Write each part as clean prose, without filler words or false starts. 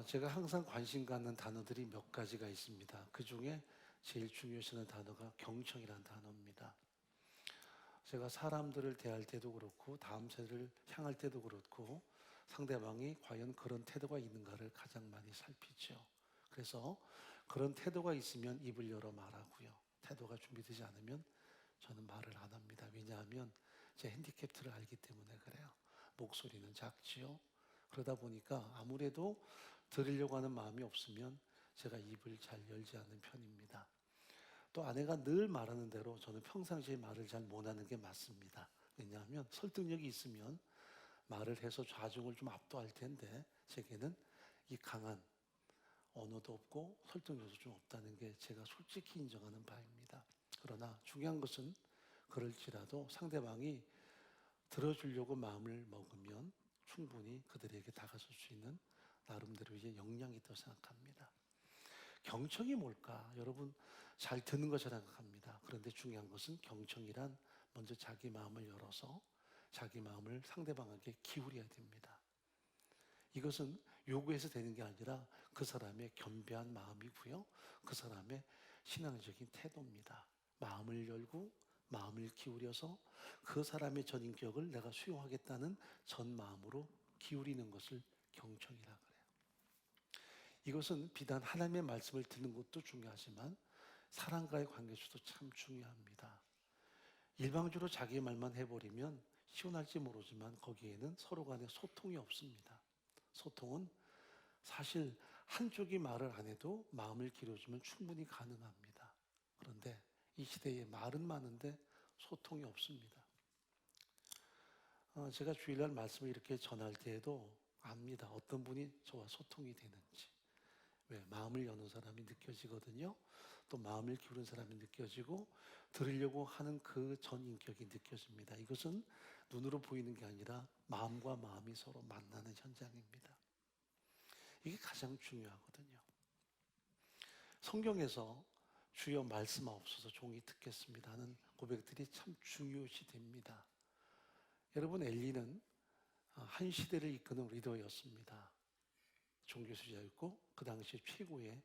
제가 항상 관심 갖는 단어들이 몇 가지가 있습니다. 그 중에 제일 중요시하는 단어가 경청이라는 단어입니다. 제가 사람들을 대할 때도 그렇고 다음 세대를 향할 때도 그렇고 상대방이 과연 그런 태도가 있는가를 가장 많이 살피죠. 그래서 그런 태도가 있으면 입을 열어 말하고요. 태도가 준비되지 않으면 저는 말을 안 합니다. 왜냐하면 제 핸디캡트를 알기 때문에 그래요. 목소리는 작지요. 그러다 보니까 아무래도 들으려고 하는 마음이 없으면 제가 입을 잘 열지 않는 편입니다. 또 아내가 늘 말하는 대로 저는 평상시에 말을 잘 못하는 게 맞습니다. 왜냐하면 설득력이 있으면 말을 해서 좌중을 좀 압도할 텐데 제게는 이 강한 언어도 없고 설득력도 좀 없다는 게 제가 솔직히 인정하는 바입니다. 그러나 중요한 것은 그럴지라도 상대방이 들어주려고 마음을 먹으면 충분히 그들에게 다가설 수 있는 나름대로의 역량이 있다고 생각합니다. 경청이 뭘까? 여러분 잘 듣는 것이라 생각합니다. 그런데 중요한 것은 경청이란 먼저 자기 마음을 열어서 자기 마음을 상대방에게 기울여야 됩니다. 이것은 요구해서 되는 게 아니라 그 사람의 겸비한 마음이고요. 그 사람의 신앙적인 태도입니다. 마음을 열고 마음을 기울여서 그 사람의 전인격을 내가 수용하겠다는 전 마음으로 기울이는 것을 경청이라 그래요. 이것은 비단 하나님의 말씀을 듣는 것도 중요하지만 사람과의 관계에서도 참 중요합니다. 일방적으로 자기 말만 해버리면 시원할지 모르지만 거기에는 서로 간에 소통이 없습니다. 소통은 사실 한쪽이 말을 안 해도 마음을 기울여주면 충분히 가능합니다. 그런데 이 시대에 말은 많은데 소통이 없습니다. 제가 주일날 말씀을 이렇게 전할 때에도 압니다. 어떤 분이 저와 소통이 되는지. 왜? 마음을 여는 사람이 느껴지거든요. 또 마음을 기울인 사람이 느껴지고 들으려고 하는 그 전인격이 느껴집니다. 이것은 눈으로 보이는 게 아니라 마음과 마음이 서로 만나는 현장입니다. 이게 가장 중요하거든요. 성경에서 주여 말씀하옵소서 종이 듣겠습니다 하는 고백들이 참 중요시 됩니다. 여러분 엘리는 한 시대를 이끄는 리더였습니다. 종교수자였고 그 당시 최고의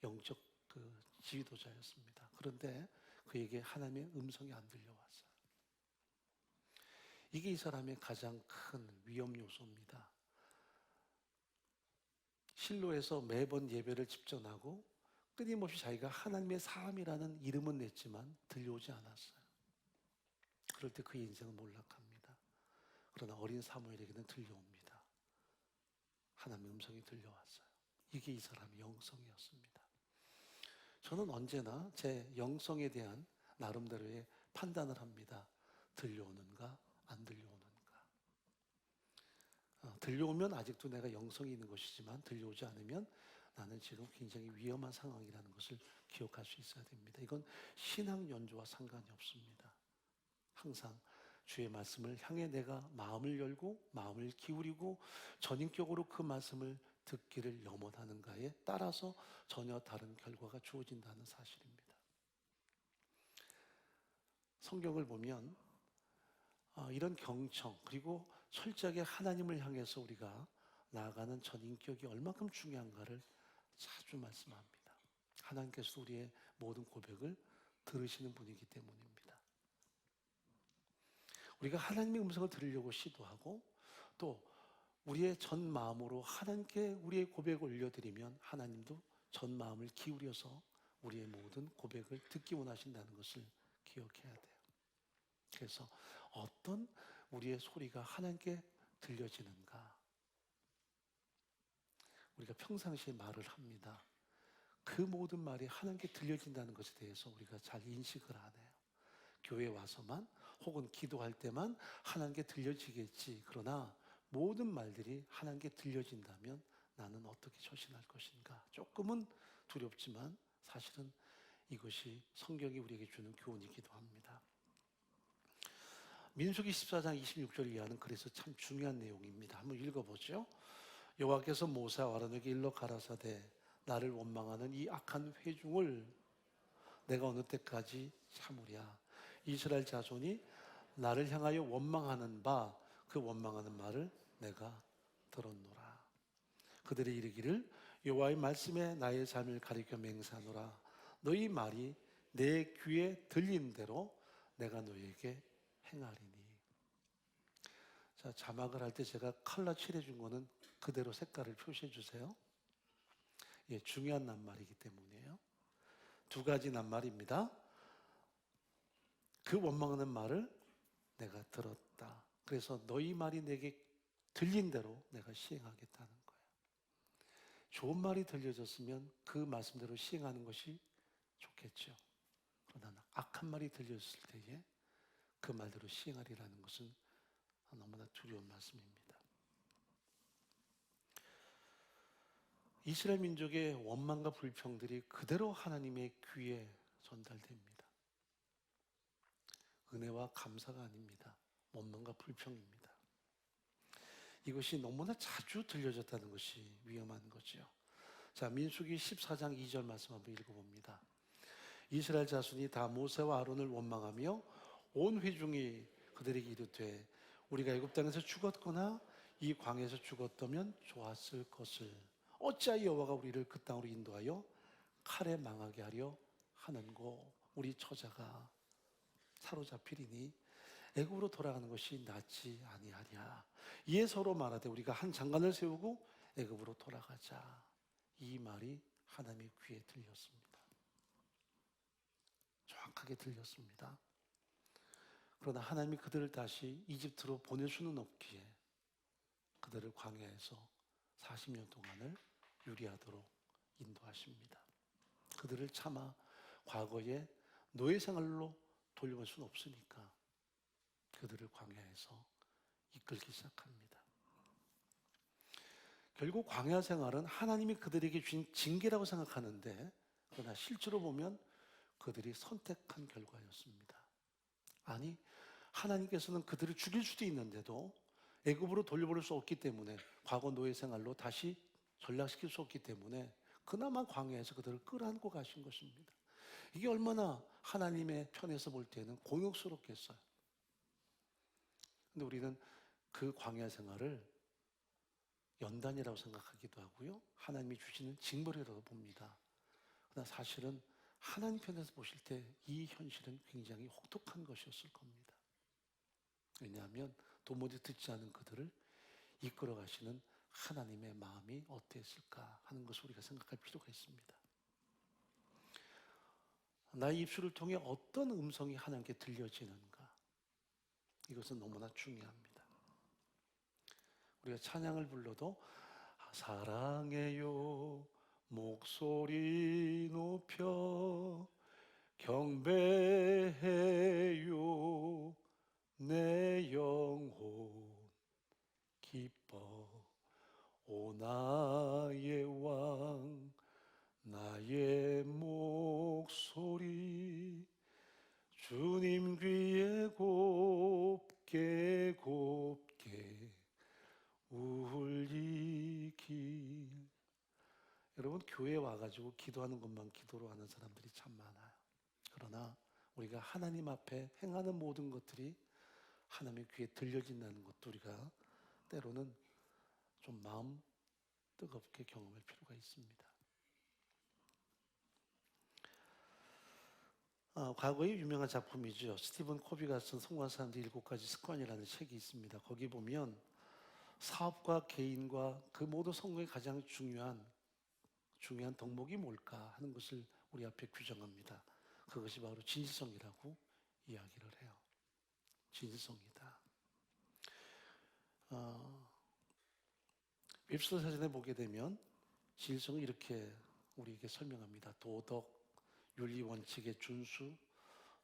영적 지휘도자였습니다. 그런데 그에게 하나님의 음성이 안 들려왔어요. 이게 이 사람의 가장 큰 위험 요소입니다. 실로에서 매번 예배를 집전하고 끊임없이 자기가 하나님의 사람이라는 이름은 냈지만 들려오지 않았어요. 그럴 때 그의 인생은 몰락합니다. 그러나 어린 사무엘에게는 들려옵니다. 하나님의 음성이 들려왔어요. 이게 이 사람의 영성이었습니다. 저는 언제나 제 영성에 대한 나름대로의 판단을 합니다. 들려오는가 안 들려오는가. 들려오면 아직도 내가 영성이 있는 것이지만 들려오지 않으면 나는 지금 굉장히 위험한 상황이라는 것을 기억할 수 있어야 됩니다. 이건 신앙 연조와 상관이 없습니다. 항상 주의 말씀을 향해 내가 마음을 열고 마음을 기울이고 전인격으로 그 말씀을 듣기를 염원하는가에 따라서 전혀 다른 결과가 주어진다는 사실입니다. 성경을 보면 이런 경청 그리고 철저하게 하나님을 향해서 우리가 나아가는 전인격이 얼마큼 중요한가를 자주 말씀합니다. 하나님께서 우리의 모든 고백을 들으시는 분이기 때문입니다. 우리가 하나님의 음성을 들으려고 시도하고 또 우리의 전 마음으로 하나님께 우리의 고백을 올려드리면 하나님도 전 마음을 기울여서 우리의 모든 고백을 듣기 원하신다는 것을 기억해야 돼요. 그래서 어떤 우리의 소리가 하나님께 들려지는가? 우리가 평상시에 말을 합니다. 그 모든 말이 하나님께 들려진다는 것에 대해서 우리가 잘 인식을 안 해요. 교회에 와서만 혹은 기도할 때만 하나님께 들려지겠지. 그러나 모든 말들이 하나님께 들려진다면 나는 어떻게 처신할 것인가? 조금은 두렵지만 사실은 이것이 성경이 우리에게 주는 교훈이기도 합니다. 민수기 14장 26절 이하는 그래서 참 중요한 내용입니다. 한번 읽어보죠. 여호와께서 모세와 아론에게 일러 가라사대 나를 원망하는 이 악한 회중을 내가 어느 때까지 참으랴. 이스라엘 자손이 나를 향하여 원망하는 바 그 원망하는 말을 내가 들었노라. 그들이 이르기를 여호와의 말씀에 나의 삶을 가리켜 맹세하노라. 너희 말이 내 귀에 들린 대로 내가 너희에게 행하리니. 자, 자막을 할 때 제가 컬러 칠해 준 거는 그대로 색깔을 표시해 주세요. 예, 중요한 낱말이기 때문이에요. 두 가지 낱말입니다. 그 원망하는 말을 내가 들었다. 그래서 너희 말이 내게 들린 대로 내가 시행하겠다는 거예요. 좋은 말이 들려졌으면 그 말씀대로 시행하는 것이 좋겠죠. 그러나 악한 말이 들렸을 때에 그 말대로 시행하리라는 것은 너무나 두려운 말씀입니다. 이스라엘 민족의 원망과 불평들이 그대로 하나님의 귀에 전달됩니다. 은혜와 감사가 아닙니다. 원망과 불평입니다. 이것이 너무나 자주 들려졌다는 것이 위험한 거죠. 자, 민수기 14장 2절 말씀 한번 읽어봅니다. 이스라엘 자손이 다 모세와 아론을 원망하며 온 회중이 그들에게 이르되 우리가 애굽 땅에서 죽었거나 이 광야에서 죽었다면 좋았을 것을 어찌하여 여호와가 우리를 그 땅으로 인도하여 칼에 망하게 하려 하는고. 우리 처자가 사로잡히리니 애굽으로 돌아가는 것이 낫지 아니하랴. 이에 서로 말하되 우리가 한 장관을 세우고 애굽으로 돌아가자. 이 말이 하나님의 귀에 들렸습니다. 정확하게 들렸습니다. 그러나 하나님이 그들을 다시 이집트로 보낼 수는 없기에 그들을 광야에서 40년 동안을 유리하도록 인도하십니다. 그들을 차마 과거의 노예 생활로 돌려볼 수는 없으니까 그들을 광야에서 이끌기 시작합니다. 결국 광야 생활은 하나님이 그들에게 주신 징계라고 생각하는데, 그러나 실제로 보면 그들이 선택한 결과였습니다. 아니, 하나님께서는 그들을 죽일 수도 있는데도 애굽으로 돌려보낼 수 없기 때문에, 과거 노예 생활로 다시 전락시킬 수 없기 때문에 그나마 광야에서 그들을 끌어안고 가신 것입니다. 이게 얼마나 하나님의 편에서 볼 때는 곤욕스럽겠어요. 근데 우리는 그 광야 생활을 연단이라고 생각하기도 하고요, 하나님이 주시는 징벌이라고 봅니다. 그러나 사실은 하나님 편에서 보실 때 이 현실은 굉장히 혹독한 것이었을 겁니다. 왜냐하면 도무지 듣지 않은 그들을 이끌어 가시는 하나님의 마음이 어땠을까 하는 것을 우리가 생각할 필요가 있습니다. 나의 입술을 통해 어떤 음성이 하나님께 들려지는가, 이것은 너무나 중요합니다. 우리가 찬양을 불러도 사랑해요 목소리 높여 경배해요 내 영혼 기뻐 오 나의 왕 나의 목소리 주님 귀에 곱게 곱게 울리길. 여러분, 교회에 와가지고 기도하는 것만 기도로 하는 사람들이 참 많아요. 그러나 우리가 하나님 앞에 행하는 모든 것들이 하나님의 귀에 들려진다는 것도 우리가 때로는 좀 마음 뜨겁게 경험할 필요가 있습니다. 과거의 유명한 작품이죠. 스티븐 코비가 쓴 성공한 사람들 7가지 습관이라는 책이 있습니다. 거기 보면 사업과 개인과 그 모든 성공의 가장 중요한 덕목이 뭘까 하는 것을 우리 앞에 규정합니다. 그것이 바로 진실성이라고 이야기를 해요. 진실성이다. 웹스터 사전에 보게 되면 진실성을 이렇게 우리에게 설명합니다. 도덕, 윤리 원칙의 준수,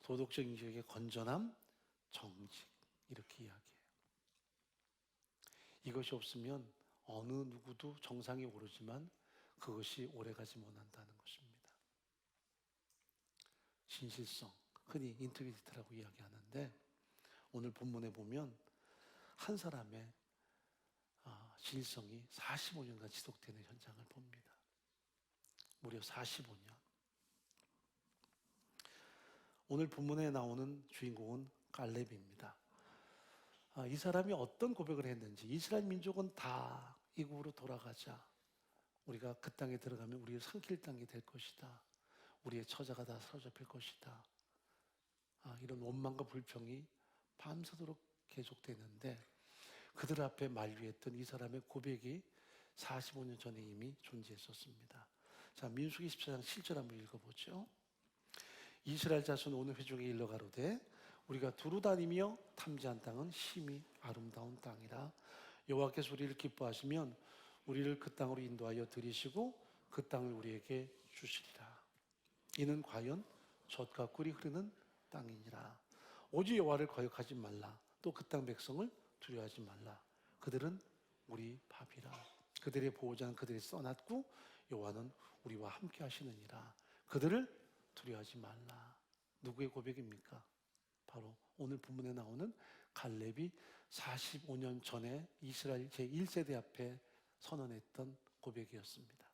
도덕적 인격의 건전함, 정직, 이렇게 이야기해요. 이것이 없으면 어느 누구도 정상에 오르지만 그것이 오래가지 못한다는 것입니다. 진실성, 흔히 인테그리티라고 이야기하는데, 오늘 본문에 보면 한 사람의 진실성이 45년간 지속되는 현장을 봅니다. 무려 45년. 오늘 본문에 나오는 주인공은 갈렙입니다. 이 사람이 어떤 고백을 했는지, 이스라엘 민족은 다 이국으로 돌아가자, 우리가 그 땅에 들어가면 우리를 삼킬 땅이 될 것이다. 우리의 처자가 다 사로잡힐 것이다. 이런 원망과 불평이 밤새도록 계속되는데 그들 앞에 만류했던 이 사람의 고백이 45년 전에 이미 존재했었습니다. 자, 민수기 14장 7절 한번 읽어보죠. 이스라엘 자손 오늘 회중에 일러 가로되 우리가 두루 다니며 탐지한 땅은 심히 아름다운 땅이라. 여호와께서 우리를 기뻐하시면 우리를 그 땅으로 인도하여 들이시고 그 땅을 우리에게 주시리라. 이는 과연 젖과 꿀이 흐르는 땅이니라. 오직 여호와를 거역하지 말라. 또 그 땅 백성을 두려워하지 말라. 그들은 우리 밥이라. 그들의 보호자는 그들이 써놨고 여호와는 우리와 함께 하시느니라. 그들을 두려워하지 말라. 누구의 고백입니까? 바로 오늘 본문에 나오는 갈렙이 45년 전에 이스라엘 제1세대 앞에 선언했던 고백이었습니다.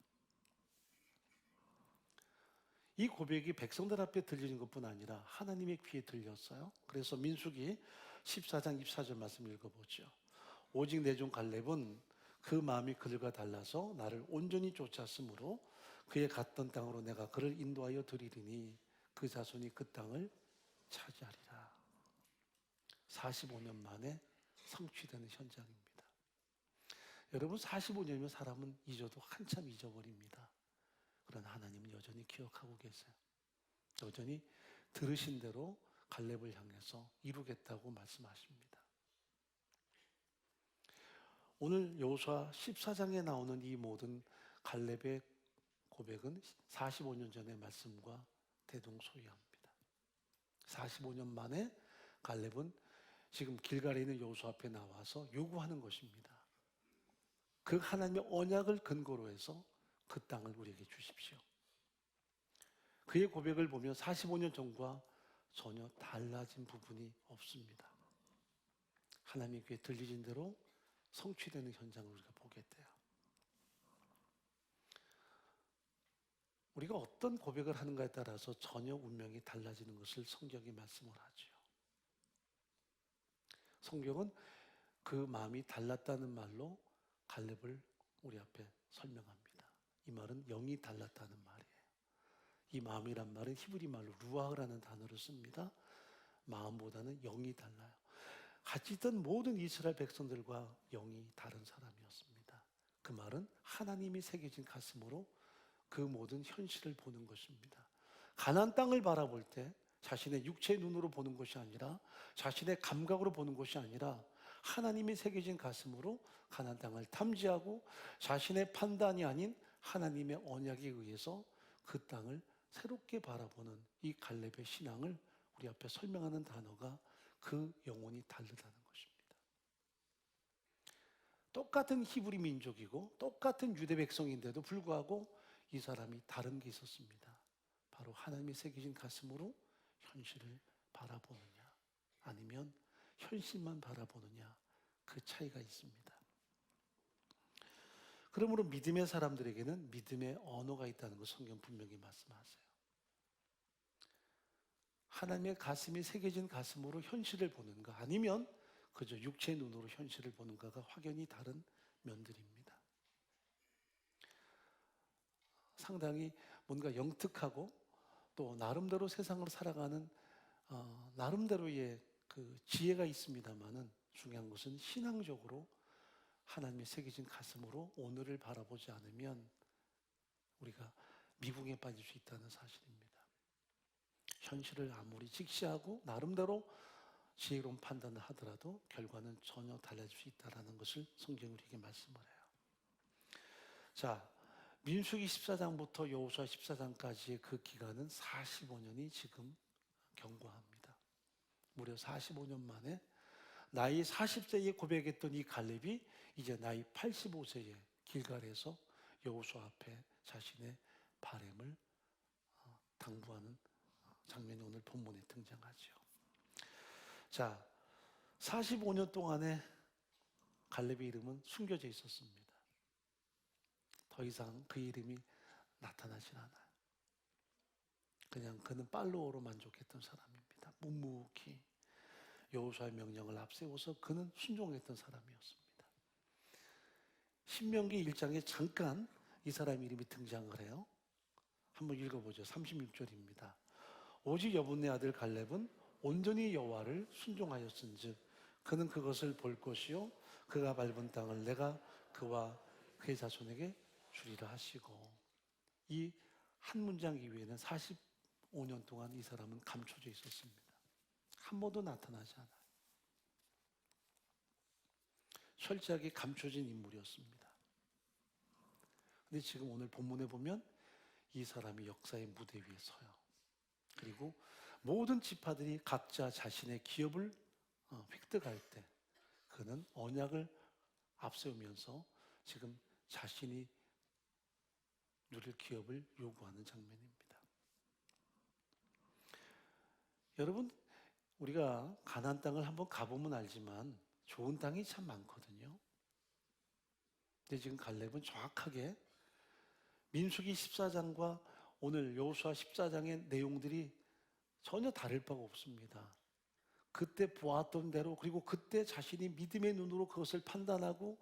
이 고백이 백성들 앞에 들리는 것뿐 아니라 하나님의 귀에 들렸어요. 그래서 민수기 14장 24절 말씀 읽어보죠. 오직 내 종 갈렙은 그 마음이 그들과 달라서 나를 온전히 쫓았으므로 그의 갔던 땅으로 내가 그를 인도하여 드리리니 그 자손이 그 땅을 차지하리라. 45년 만에 성취되는 현장입니다. 여러분, 45년이면 사람은 잊어도 한참 잊어버립니다. 그러나 하나님은 여전히 기억하고 계세요. 여전히 들으신 대로 갈렙을 향해서 이루겠다고 말씀하십니다. 오늘 여호수아 14장에 나오는 이 모든 갈렙의 고백은 45년 전의 말씀과 대동소이합니다. 45년 만에 갈렙은 지금 길갈에 있는 여호수아 앞에 나와서 요구하는 것입니다. 그 하나님의 언약을 근거로 해서 그 땅을 우리에게 주십시오. 그의 고백을 보면 45년 전과 전혀 달라진 부분이 없습니다. 하나님의 귀에 들리신 대로 성취되는 현장을 우리가 보게 돼요. 우리가 어떤 고백을 하는가에 따라서 전혀 운명이 달라지는 것을 성경이 말씀을 하죠. 성경은 그 마음이 달랐다는 말로 갈렙을 우리 앞에 설명합니다. 이 말은 영이 달랐다는 말이에요. 이 마음이란 말은 히브리 말로 루아흐라는 단어를 씁니다. 마음보다는 영이 달라요. 같이 있던 모든 이스라엘 백성들과 영이 다른 사람이었습니다. 그 말은 하나님이 새겨진 가슴으로 그 모든 현실을 보는 것입니다. 가나안 땅을 바라볼 때 자신의 육체의 눈으로 보는 것이 아니라 자신의 감각으로 보는 것이 아니라 하나님이 새겨진 가슴으로 가나안 땅을 탐지하고 자신의 판단이 아닌 하나님의 언약에 의해서 그 땅을 새롭게 바라보는 이 갈렙의 신앙을 우리 앞에 설명하는 단어가 그 영혼이 다르다는 것입니다. 똑같은 히브리 민족이고 똑같은 유대 백성인데도 불구하고 이 사람이 다른 게 있었습니다. 바로 하나님이 새기신 가슴으로 현실을 바라보느냐 아니면 현실만 바라보느냐, 그 차이가 있습니다. 그러므로 믿음의 사람들에게는 믿음의 언어가 있다는 것 성경 분명히 말씀하세요. 하나님의 가슴이 새겨진 가슴으로 현실을 보는가 아니면 그저 육체의 눈으로 현실을 보는가가 확연히 다른 면들입니다. 상당히 뭔가 영특하고 또 나름대로 세상을 살아가는 나름대로의 그 지혜가 있습니다만은 중요한 것은 신앙적으로 하나님이 새겨진 가슴으로 오늘을 바라보지 않으면 우리가 미궁에 빠질 수 있다는 사실입니다. 현실을 아무리 직시하고 나름대로 지혜로운 판단을 하더라도 결과는 전혀 달라질 수 있다는 것을 성경이 우리에게 말씀을 해요. 자, 민수기 14장부터 여호수아 14장까지의 그 기간은 45년이 지금 경과합니다. 무려 45년 만에 나이 40세에 고백했던 이 갈렙이 이제 나이 85세에 길갈에서 여호수아 앞에 자신의 바램을 당부하는 장면이 오늘 본문에 등장하죠. 자, 45년 동안에 갈렙의 이름은 숨겨져 있었습니다. 더 이상 그 이름이 나타나질 않아요. 그냥 그는 팔로워로 만족했던 사람입니다. 묵묵히 여호수아의 명령을 앞세워서 그는 순종했던 사람이었습니다. 신명기 1장에 잠깐 이 사람 이름이 등장을 해요. 한번 읽어보죠. 36절입니다. 오직 여분의 아들 갈렙은 온전히 여호와를 순종하였은즉 그는 그것을 볼 것이요 그가 밟은 땅을 내가 그와 그의 자손에게 주리라 하시고, 이 한 문장 이외에는 45년 동안 이 사람은 감춰져 있었습니다. 한 번도 나타나지 않아요. 철저하게 감춰진 인물이었습니다. 근데 지금 오늘 본문에 보면 이 사람이 역사의 무대 위에 서요. 그리고 모든 지파들이 각자 자신의 기업을 획득할 때 그는 언약을 앞세우면서 지금 자신이 누릴 기업을 요구하는 장면입니다. 여러분, 우리가 가나안 땅을 한번 가보면 알지만 좋은 땅이 참 많거든요. 근데 지금 갈렙은 정확하게 민수기 14장과 오늘 여호수아 14장의 내용들이 전혀 다를 바가 없습니다. 그때 보았던 대로, 그리고 그때 자신이 믿음의 눈으로 그것을 판단하고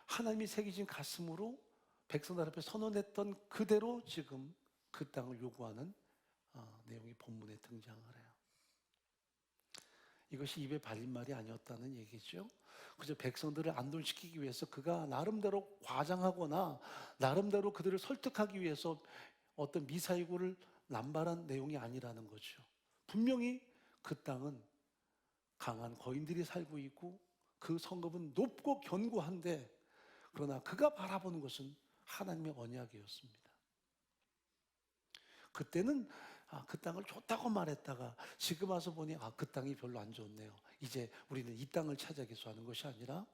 하나님이 새기신 가슴으로 백성들 앞에 선언했던 그대로 지금 그 땅을 요구하는 내용이 본문에 등장을 해요. 이것이 입에 발린 말이 아니었다는 얘기죠. 그저 백성들을 안도시키기 위해서 그가 나름대로 과장하거나 나름대로 그들을 설득하기 위해서 어떤 미사이구를 남발한 내용이 아니라는 거죠. 분명히 그 땅은 강한 거인들이 살고 있고 그 성읍은 높고 견고한데, 그러나 그가 바라보는 것은 하나님의 언약이었습니다. 그때는 그 땅을 좋다고 말했다가 지금 와서 보니 그 땅이 별로 안 좋네요. 이제 우리는 이 땅을 찾아겠소 하는 것이 아니라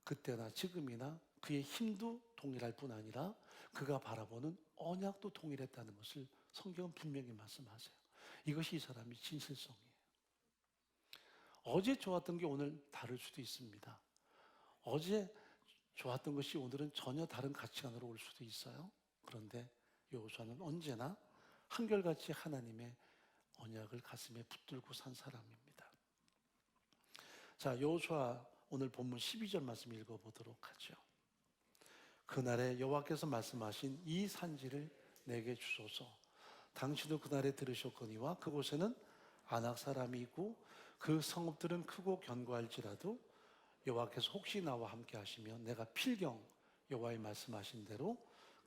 그때나 지금이나 그의 힘도 동일할 뿐 아니라 그가 바라보는 언약도 동일했다는 것을 성경은 분명히 말씀하세요. 이것이 이 사람의 진실성이에요. 어제 좋았던 게 오늘 다를 수도 있습니다. 어제 좋았던 것이 오늘은 전혀 다른 가치관으로 올 수도 있어요. 그런데 여호수아는 언제나 한결같이 하나님의 언약을 가슴에 붙들고 산 사람입니다. 자, 여호수아 오늘 본문 12절 말씀 읽어보도록 하죠. 그날에 여호와께서 말씀하신 이 산지를 내게 주소서. 당신도 그날에 들으셨거니와 그곳에는 아낙 사람이 있고 그 성읍들은 크고 견고할지라도 여호와께서 혹시 나와 함께 하시면 내가 필경 여호와의 말씀하신 대로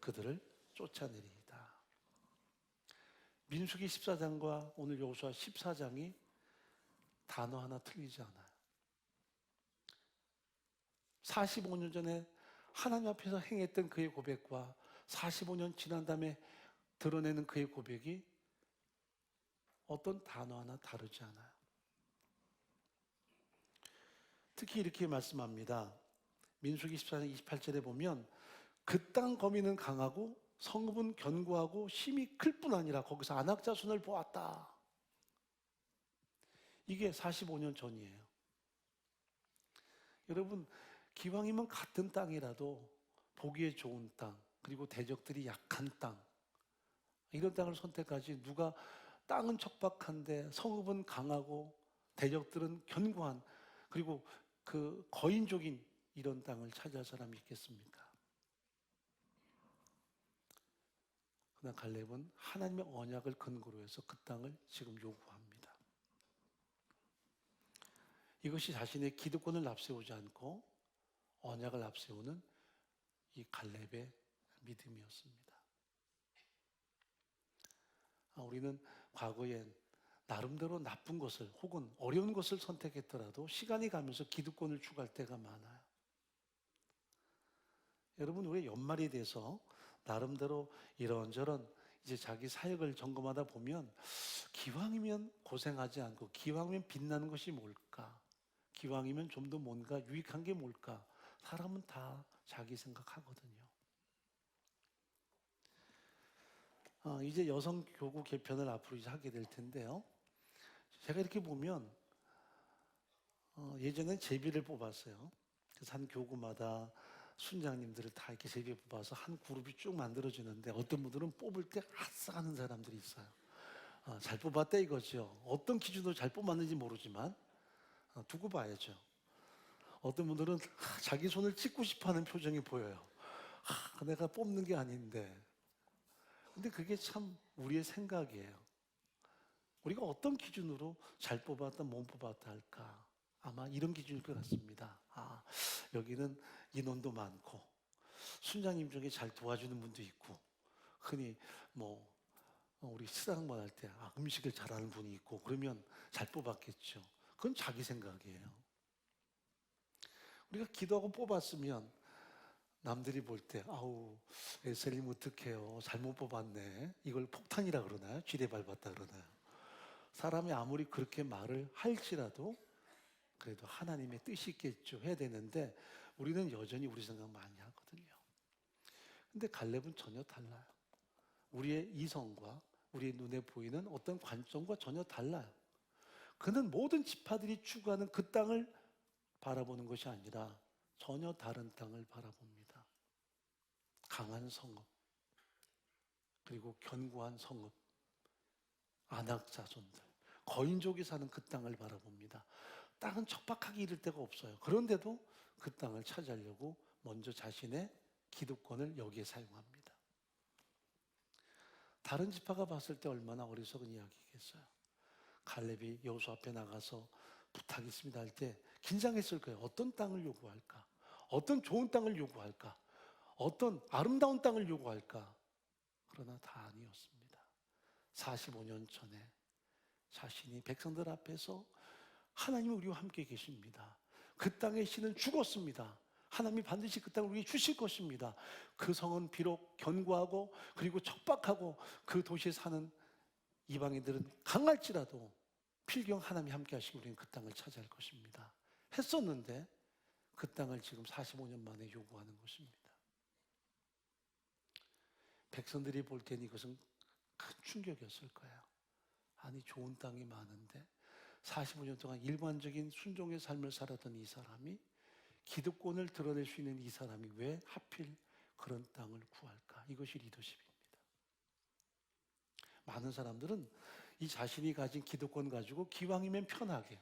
그들을 쫓아내리이다. 민수기 14장과 오늘 여호수아 14장이 단어 하나 틀리지 않아요. 45년 전에 하나님 앞에서 행했던 그의 고백과 45년 지난 다음에 드러내는 그의 고백이 어떤 단어 하나 다르지 않아요. 특히 이렇게 말씀합니다. 민수기 14장 28절에 보면 그 땅 거민은 강하고 성읍은 견고하고 힘이 클 뿐 아니라 거기서 아낙 자손을 보았다. 이게 45년 전이에요. 여러분, 기왕이면 같은 땅이라도 보기에 좋은 땅, 그리고 대적들이 약한 땅, 이런 땅을 선택하지 누가 땅은 척박한데 성읍은 강하고 대적들은 견고한, 그리고 그 거인족인 이런 땅을 차지할 사람이 있겠습니까? 그러나 갈렙은 하나님의 언약을 근거로 해서 그 땅을 지금 요구합니다. 이것이 자신의 기득권을 앞세우지 않고 언약을 앞세우는 이 갈렙의 믿음이었습니다. 우리는 과거엔 나름대로 나쁜 것을 혹은 어려운 것을 선택했더라도 시간이 가면서 기득권을 추구할 때가 많아요. 여러분, 우리 연말이 돼서 나름대로 이런저런 이제 자기 사역을 점검하다 보면 기왕이면 고생하지 않고 기왕이면 빛나는 것이 뭘까? 기왕이면 좀 더 뭔가 유익한 게 뭘까? 사람은 다 자기 생각하거든요. 이제 여성교구 개편을 앞으로 이제 하게 될 텐데요. 제가 이렇게 보면 예전엔 제비를 뽑았어요. 그래서 한 교구마다 순장님들을 다 이렇게 제비에 뽑아서 한 그룹이 쭉 만들어지는데 어떤 분들은 뽑을 때 아싸 하는 사람들이 있어요. 잘 뽑았다 이거죠. 어떤 기준으로 잘 뽑았는지 모르지만 두고 봐야죠. 어떤 분들은 자기 손을 찍고 싶어하는 표정이 보여요. 내가 뽑는 게 아닌데. 근데 그게 참 우리의 생각이에요. 우리가 어떤 기준으로 잘 뽑았다, 못 뽑았다 할까? 아마 이런 기준일 것 같습니다. 여기는 인원도 많고, 순장님 중에 잘 도와주는 분도 있고, 흔히 뭐, 우리 식사만 할 때, 음식을 잘하는 분이 있고, 그러면 잘 뽑았겠죠. 그건 자기 생각이에요. 우리가 기도하고 뽑았으면, 남들이 볼 때, 에셀님 어떡해요. 잘못 뽑았네. 이걸 폭탄이라 그러나요? 쥐레 밟았다 그러나요? 사람이 아무리 그렇게 말을 할지라도 그래도 하나님의 뜻이 있겠죠. 해야 되는데 우리는 여전히 우리 생각 많이 하거든요. 근데 갈렙은 전혀 달라요. 우리의 이성과 우리의 눈에 보이는 어떤 관점과 전혀 달라요. 그는 모든 지파들이 추구하는 그 땅을 바라보는 것이 아니라 전혀 다른 땅을 바라봅니다. 강한 성읍, 그리고 견고한 성읍, 안악 자손들, 거인족이 사는 그 땅을 바라봅니다. 땅은 척박하게 이를 데가 없어요. 그런데도 그 땅을 차지하려고 먼저 자신의 기득권을 여기에 사용합니다. 다른 지파가 봤을 때 얼마나 어리석은 이야기겠어요. 갈렙이 여호수아 앞에 나가서 부탁이 있습니다 할 때 긴장했을 거예요. 어떤 땅을 요구할까? 어떤 좋은 땅을 요구할까? 어떤 아름다운 땅을 요구할까? 그러나 다 아니었습니다. 45년 전에 자신이 백성들 앞에서 하나님이 우리와 함께 계십니다. 그 땅의 신은 죽었습니다. 하나님이 반드시 그 땅을 우리에게 주실 것입니다. 그 성은 비록 견고하고 그리고 척박하고 그 도시에 사는 이방인들은 강할지라도 필경 하나님이 함께 하시고 우리는 그 땅을 차지할 것입니다. 했었는데 그 땅을 지금 45년 만에 요구하는 것입니다. 백성들이 볼 때는 이것은 큰 충격이었을 거예요. 아니 좋은 땅이 많은데 45년 동안 일관적인 순종의 삶을 살았던 이 사람이 기득권을 드러낼 수 있는 이 사람이 왜 하필 그런 땅을 구할까? 이것이 리더십입니다. 많은 사람들은 이 자신이 가진 기득권 가지고 기왕이면 편하게,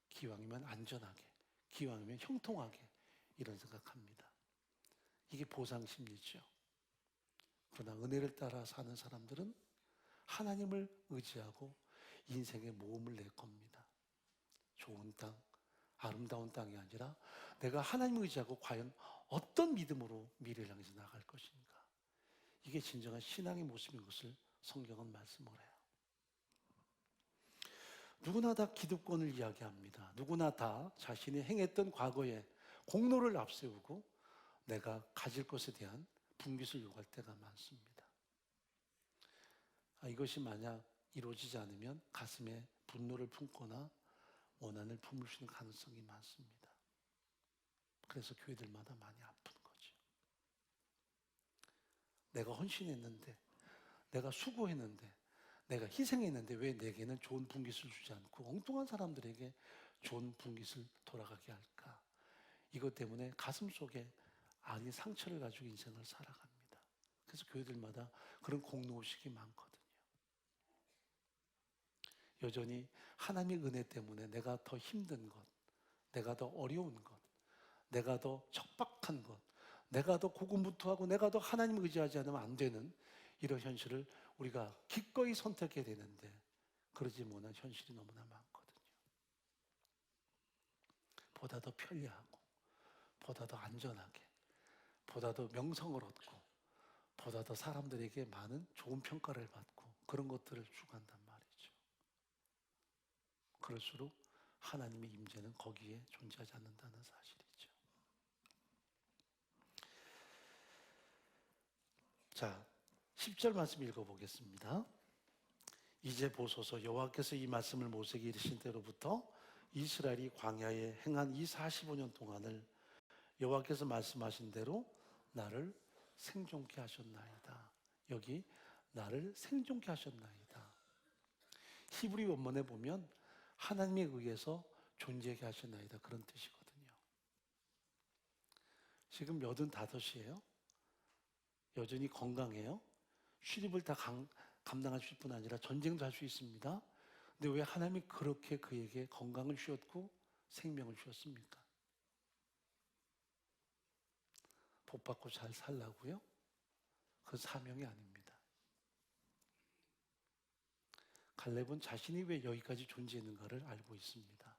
기왕이면 안전하게, 기왕이면 형통하게 이런 생각합니다. 이게 보상심리죠. 그러나 은혜를 따라 사는 사람들은 하나님을 의지하고 인생의 모험을 낼 겁니다. 좋은 땅, 아름다운 땅이 아니라 내가 하나님을 의지하고 과연 어떤 믿음으로 미래를 향해서 나갈 것인가. 이게 진정한 신앙의 모습인 것을 성경은 말씀을 해요. 누구나 다 기득권을 이야기합니다. 누구나 다 자신이 행했던 과거에 공로를 앞세우고 내가 가질 것에 대한 분깃을 요구할 때가 많습니다. 이것이 만약 이루어지지 않으면 가슴에 분노를 품거나 원한을 품을 수 있는 가능성이 많습니다. 그래서 교회들마다 많이 아픈 거죠. 내가 헌신했는데, 내가 수고했는데, 내가 희생했는데 왜 내게는 좋은 분깃을 주지 않고 엉뚱한 사람들에게 좋은 분깃을 돌아가게 할까? 이것 때문에 가슴 속에 아니 상처를 가지고 인생을 살아갑니다. 그래서 교회들마다 그런 공로의식이 많거든요. 여전히 하나님의 은혜 때문에 내가 더 힘든 것, 내가 더 어려운 것, 내가 더 척박한 것, 내가 더 고군분투하고 내가 더 하나님을 의지하지 않으면 안 되는 이런 현실을 우리가 기꺼이 선택해야 되는데 그러지 못한 현실이 너무나 많거든요. 보다 더 편리하고 보다 더 안전하게 보다 더 명성을 얻고 보다 더 사람들에게 많은 좋은 평가를 받고 그런 것들을 추구한단 말이죠. 그럴수록 하나님의 임재는 거기에 존재하지 않는다는 사실이죠. 자, 10절 말씀 읽어보겠습니다. 이제 보소서 여호와께서 이 말씀을 모세에게 이르신 때로부터 이스라엘이 광야에 행한 이 45년 동안을 여호와께서 말씀하신 대로 나를 생존케 하셨나이다. 여기 나를 생존케 하셨나이다. 히브리 원문에 보면 하나님에 의해서 존재하게 하셨나이다. 그런 뜻이거든요. 지금 85이에요. 여전히 건강해요. 쉬립을 다 감당하실 뿐 아니라 전쟁도 할 수 있습니다. 근데 왜 하나님이 그렇게 그에게 건강을 주셨고 생명을 주셨습니까? 복 받고 잘 살라고요? 그 사명이 아닙니다. 갈렙은 자신이 왜 여기까지 존재했는가를 알고 있습니다.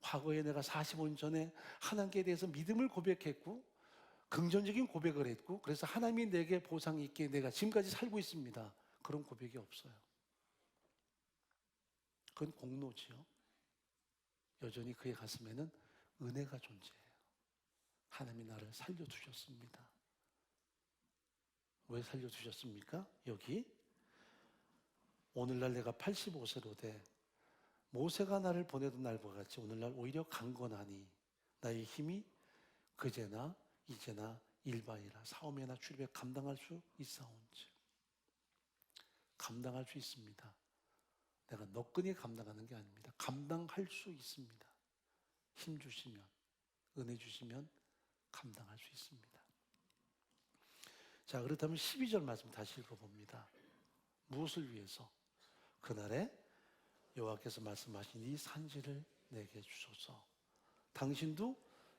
과거에 내가 45년 전에 하나님께 대해서 믿음을 고백했고 긍정적인 고백을 했고 그래서 하나님이 내게 보상이 있게 내가 지금까지 살고 있습니다. 그런 고백이 없어요. 그건 공로지요. 여전히 그의 가슴에는 은혜가 존재해요. 하나님이 나를 살려두셨습니다. 왜 살려두셨습니까? 여기 오늘날 내가 85세로 돼 모세가 나를 보내던 날과 같이 오늘날 오히려 강건하니 나의 힘이 그제나 이제나 일반이라 사오매나 출입에 감당할 수 있사온즉 감당할 수 있습니다. 내가 너끈히 감당하는 게 아닙니다. 감당할 수 있습니다. 힘 주시면 은혜 주시면 감당할 수 있습니다. 자, 그렇다면 12절 말씀 다시 읽어봅니다. 무엇을 위해서? 그날에 여호와께서 말씀하신 이 산지를 내게 주소서. 당신도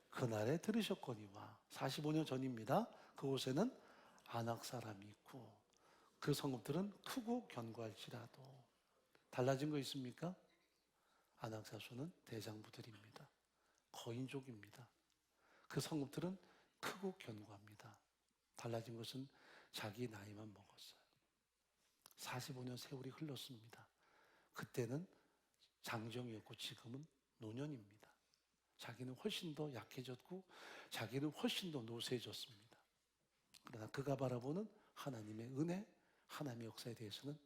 그날에 들으셨거니와 45년 전입니다. 그곳에는 아낙 사람이 있고 그 성읍들은 크고 견고할지라도 달라진 거 있습니까? 아낙 자손은 대장부들입니다. 거인족입니다. 그 성읍들은 크고 견고합니다. 달라진 것은 자기 나이만 먹었어요. 45년 세월이 흘렀습니다. 그때는 장정이었고 지금은 노년입니다. 자기는 훨씬 더 약해졌고 자기는 훨씬 더 노쇠해졌습니다. 그러나 그가 바라보는 하나님의 은혜, 하나님의 역사에 대해서는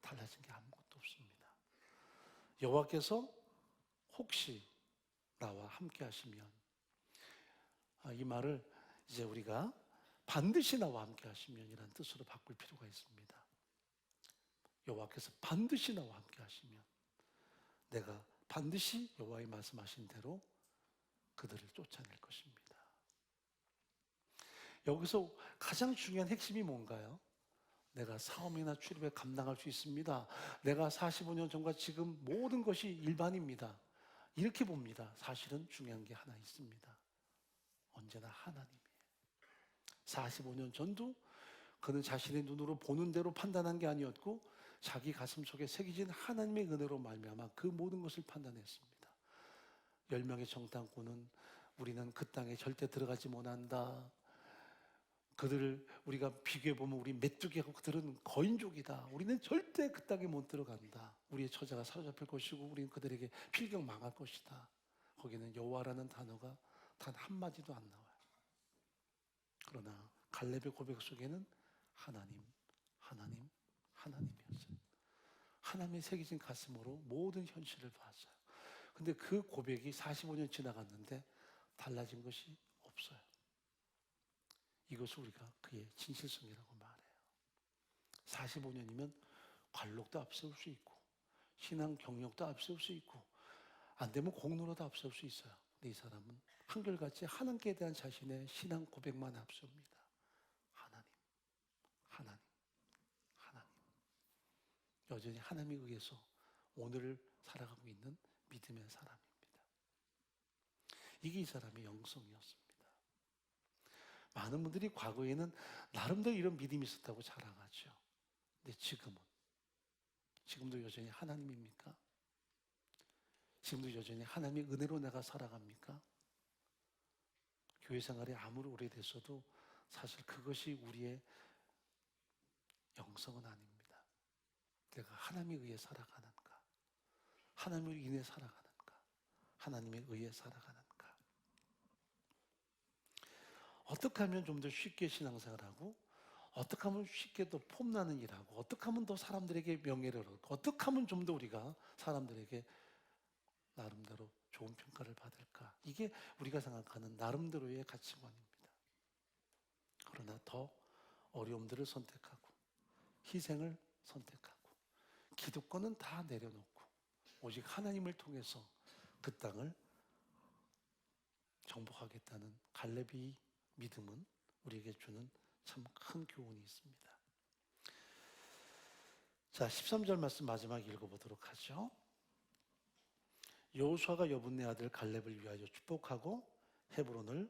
달라진 게 아무것도 없습니다. 여호와께서 혹시 나와 함께 하시면 이 말을 이제 우리가 반드시 나와 함께 하시면이라는 뜻으로 바꿀 필요가 있습니다. 여호와께서 반드시 나와 함께 하시면 내가 반드시 여호와의 말씀하신 대로 그들을 쫓아낼 것입니다. 여기서 가장 중요한 핵심이 뭔가요? 내가 사업이나 출입에 감당할 수 있습니다. 내가 45년 전과 지금 모든 것이 일반입니다. 이렇게 봅니다. 사실은 중요한 게 하나 있습니다. 언제나 하나님이에요. 45년 전도 그는 자신의 눈으로 보는 대로 판단한 게 아니었고 자기 가슴 속에 새겨진 하나님의 은혜로 말미암아 그 모든 것을 판단했습니다. 10명의 정탐꾼은 우리는 그 땅에 절대 들어가지 못한다. 그들을 우리가 비교해보면 우리 메뚜기하고 그들은 거인족이다. 우리는 절대 그 땅에 못 들어간다. 우리의 처자가 사로잡힐 것이고 우리는 그들에게 필경 망할 것이다. 거기는 여호와라는 단어가 단 한마디도 안 나와요. 그러나 갈렙의 고백 속에는 하나님, 하나님, 하나님이었어요. 하나님의 새겨진 가슴으로 모든 현실을 봤어요. 근데 그 고백이 45년 지나갔는데 달라진 것이 없어요. 이것을 우리가 그의 진실성이라고 말해요. 45년이면 관록도 앞세울 수 있고 신앙 경력도 앞세울 수 있고 안 되면 공로라도 앞세울 수 있어요. 근데 이 사람은 한결같이 하나님께 대한 자신의 신앙 고백만 앞세웁니다. 하나님, 하나님, 하나님. 여전히 하나님에 의해서 오늘을 살아가고 있는 믿음의 사람입니다. 이게 이 사람의 영성이었습니다. 많은 분들이 과거에는 나름대로 이런 믿음이 있었다고 자랑하죠. 근데 지금도 여전히 하나님입니까? 지금도 여전히 하나님의 은혜로 내가 살아갑니까? 교회 생활이 아무리 오래됐어도 사실 그것이 우리의 영성은 아닙니다. 내가 하나님에 의해 살아가는가? 하나님을 인해 살아가는가? 하나님에 의해 살아가는가? 어떻게 하면 좀 더 쉽게 신앙생활하고 어떻게 하면 쉽게 더 폼나는 일하고 어떻게 하면 더 사람들에게 명예를 얻고 어떻게 하면 좀 더 우리가 사람들에게 나름대로 좋은 평가를 받을까? 이게 우리가 생각하는 나름대로의 가치관입니다. 그러나 더 어려움들을 선택하고 희생을 선택하고 기득권은 다 내려놓고 오직 하나님을 통해서 그 땅을 정복하겠다는 갈렙의 믿음은 우리에게 주는 참 큰 교훈이 있습니다. 자, 13절 말씀 마지막 읽어보도록 하죠. 여호수아가 여분네 아들 갈렙을 위하여 축복하고 헤브론을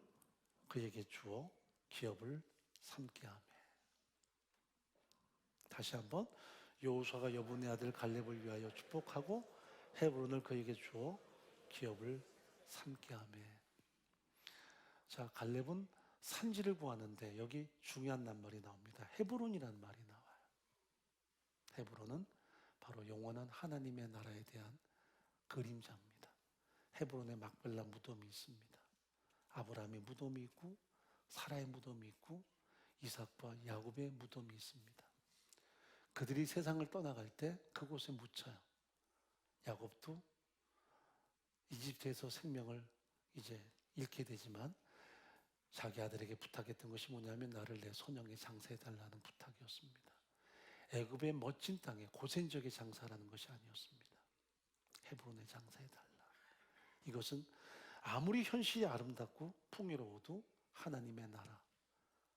그에게 주어 기업을 삼게 하며. 다시 한번 여호수아가 여분의 아들 갈렙을 위하여 축복하고 헤브론을 그에게 주어 기업을 삼게 하며. 자, 갈렙은 산지를 구하는데 여기 중요한 낱말이 나옵니다. 헤브론이라는 말이 나와요. 헤브론은 바로 영원한 하나님의 나라에 대한 그림자입니다. 헤브론에 막벨라 무덤이 있습니다. 아브라함의 무덤이 있고 사라의 무덤이 있고 이삭과 야곱의 무덤이 있습니다. 그들이 세상을 떠나갈 때 그곳에 묻혀요. 야곱도 이집트에서 생명을 이제 잃게 되지만 자기 아들에게 부탁했던 것이 뭐냐면 나를 내 손영에 장사해달라는 부탁이었습니다. 애굽의 멋진 땅에 고센적의 장사라는 것이 아니었습니다. 헤브론에 장사해달라. 이것은 아무리 현실이 아름답고 풍요로워도 하나님의 나라,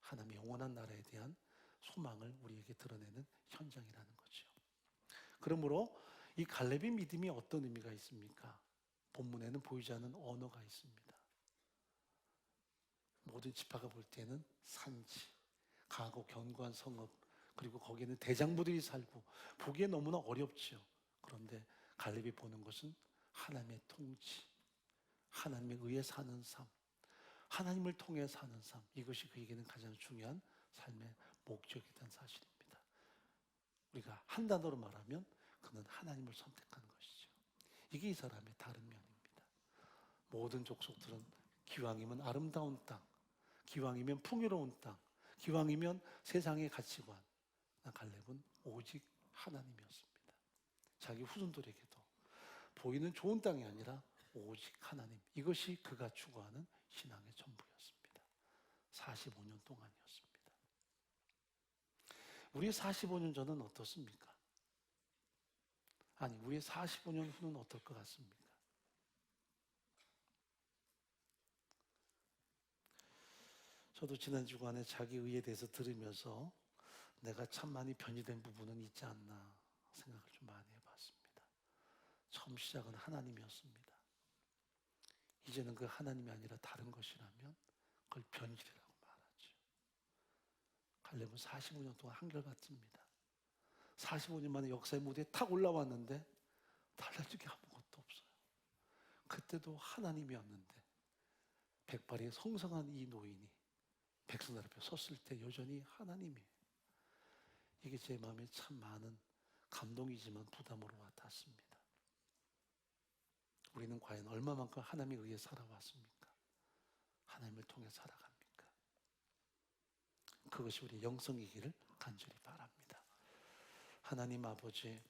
하나님의 영원한 나라에 대한 소망을 우리에게 드러내는 현장이라는 거죠. 그러므로 이 갈렙의 믿음이 어떤 의미가 있습니까? 본문에는 보이지 않는 언어가 있습니다. 모든 지파가 볼 때는 산지, 강하고 견고한 성읍, 그리고 거기에는 대장부들이 살고 보기에 너무나 어렵죠. 그런데 갈렙이 보는 것은 하나님의 통치, 하나님에 의해 사는 삶, 하나님을 통해 사는 삶, 이것이 그에게는 가장 중요한 삶의 목적이라는 사실입니다. 우리가 한 단어로 말하면 그는 하나님을 선택한 것이죠. 이게 이 사람의 다른 면입니다. 모든 족속들은 기왕이면 아름다운 땅, 기왕이면 풍요로운 땅, 기왕이면 세상의 가치관, 갈렙은 오직 하나님이었습니다. 자기 후손들에게도 보이는 좋은 땅이 아니라 오직 하나님, 이것이 그가 추구하는 신앙의 전부였습니다. 45년 동안이었습니다. 우리의 45년 전은 어떻습니까? 아니, 우리의 45년 후는 어떨 것 같습니까? 저도 지난 주간에 자기 의에 대해서 들으면서 내가 참 많이 변이된 부분은 있지 않나 생각을 좀 많이 해봤습니다. 처음 시작은 하나님이었습니다. 이제는 그 하나님이 아니라 다른 것이라면 그걸 변질이라고 말하죠. 갈렙은 45년 동안 한결같습니다. 45년 만에 역사의 무대에 탁 올라왔는데 달라진 게 아무것도 없어요. 그때도 하나님이었는데 백발의 성성한 이 노인이 백성들 앞에 섰을 때 여전히 하나님이에요. 이게 제 마음에 참 많은 감동이지만 부담으로 와닿습니다. 우리는 과연 얼마만큼 하나님에 의해 살아왔습니까? 하나님을 통해 살아갑니까? 그것이 우리 영성이기를 간절히 바랍니다. 하나님 아버지,